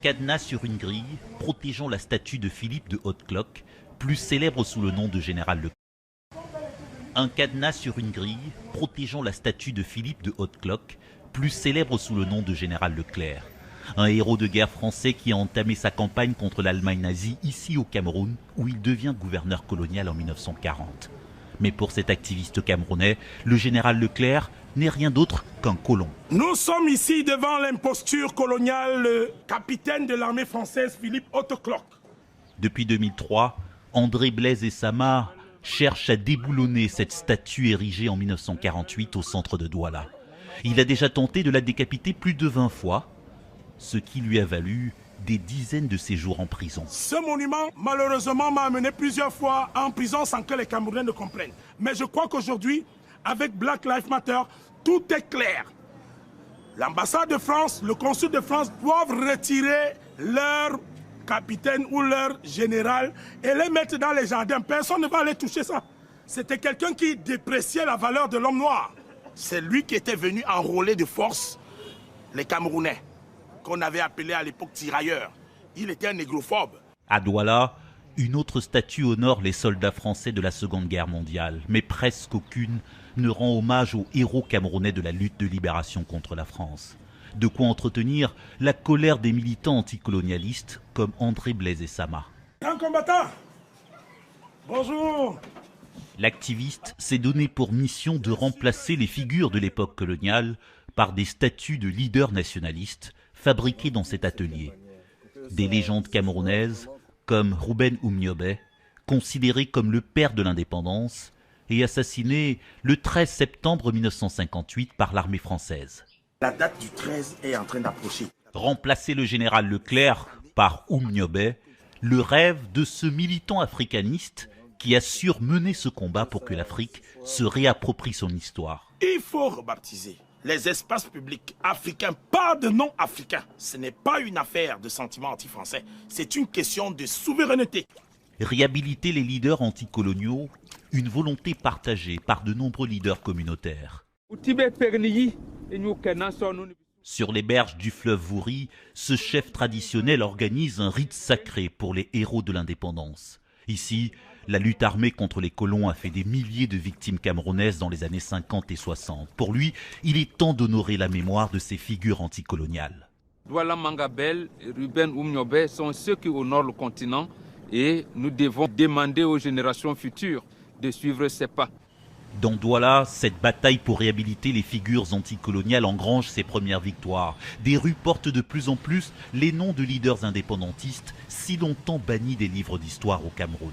Cadenas sur une grille protégeant la statue de Philippe de Haute-Cloque, plus célèbre sous le nom de Général Leclerc. Un cadenas sur une grille protégeant la statue de Philippe de Haute-Cloque, plus célèbre sous le nom de Général Leclerc. Un héros de guerre français qui a entamé sa campagne contre l'Allemagne nazie ici au Cameroun, où il devient gouverneur colonial en 1940. Mais pour cet activiste camerounais, le général Leclerc n'est rien d'autre qu'un colon. Nous sommes ici devant l'imposture coloniale, le capitaine de l'armée française Philippe Haute-Cloque. Depuis 2003, André Blaise et Sama cherchent à déboulonner cette statue érigée en 1948 au centre de Douala. Il a déjà tenté de la décapiter plus de 20 fois, ce qui lui a valu des dizaines de séjours en prison. Ce monument, malheureusement, m'a amené plusieurs fois en prison sans que les Camerounais ne comprennent. Mais je crois qu'aujourd'hui, avec Black Lives Matter, tout est clair. L'ambassade de France, le consul de France doivent retirer leur capitaine ou leur général et les mettre dans les jardins. Personne ne va aller toucher ça. C'était quelqu'un qui dépréciait la valeur de l'homme noir. C'est lui qui était venu enrôler de force les Camerounais, qu'on avait appelé à l'époque tirailleurs. Il était un négrophobe. À Douala, une autre statue honore les soldats français de la Seconde Guerre mondiale, mais presque aucune ne rend hommage aux héros camerounais de la lutte de libération contre la France. De quoi entretenir la colère des militants anticolonialistes comme André Blaise et Sama. Un combattant. Bonjour. L'activiste s'est donné pour mission de remplacer les figures de l'époque coloniale par des statues de leaders nationalistes fabriquées dans cet atelier. Des légendes camerounaises comme Ruben Oumniobé, considéré comme le père de l'indépendance et assassiné le 13 septembre 1958 par l'armée française. La date du 13 est en train d'approcher. Remplacer le général Leclerc par Oumniobé, le rêve de ce militant africaniste qui assure mener ce combat pour que l'Afrique se réapproprie son histoire. Il faut rebaptiser les espaces publics africains par de non africains. Ce n'est pas une affaire de sentiments anti-français, c'est une question de souveraineté. Réhabiliter les leaders anticoloniaux, une volonté partagée par de nombreux leaders communautaires. Sur les berges du fleuve Vouri, ce chef traditionnel organise un rite sacré pour les héros de l'indépendance. Ici, la lutte armée contre les colons a fait des milliers de victimes camerounaises dans les années 50 et 60. Pour lui, il est temps d'honorer la mémoire de ces figures anticoloniales. Douala Mangabel et Ruben Oumniobé sont ceux qui honorent le continent et nous devons demander aux générations futures de suivre ces pas. Dans Douala, cette bataille pour réhabiliter les figures anticoloniales engrange ses premières victoires. Des rues portent de plus en plus les noms de leaders indépendantistes si longtemps bannis des livres d'histoire au Cameroun.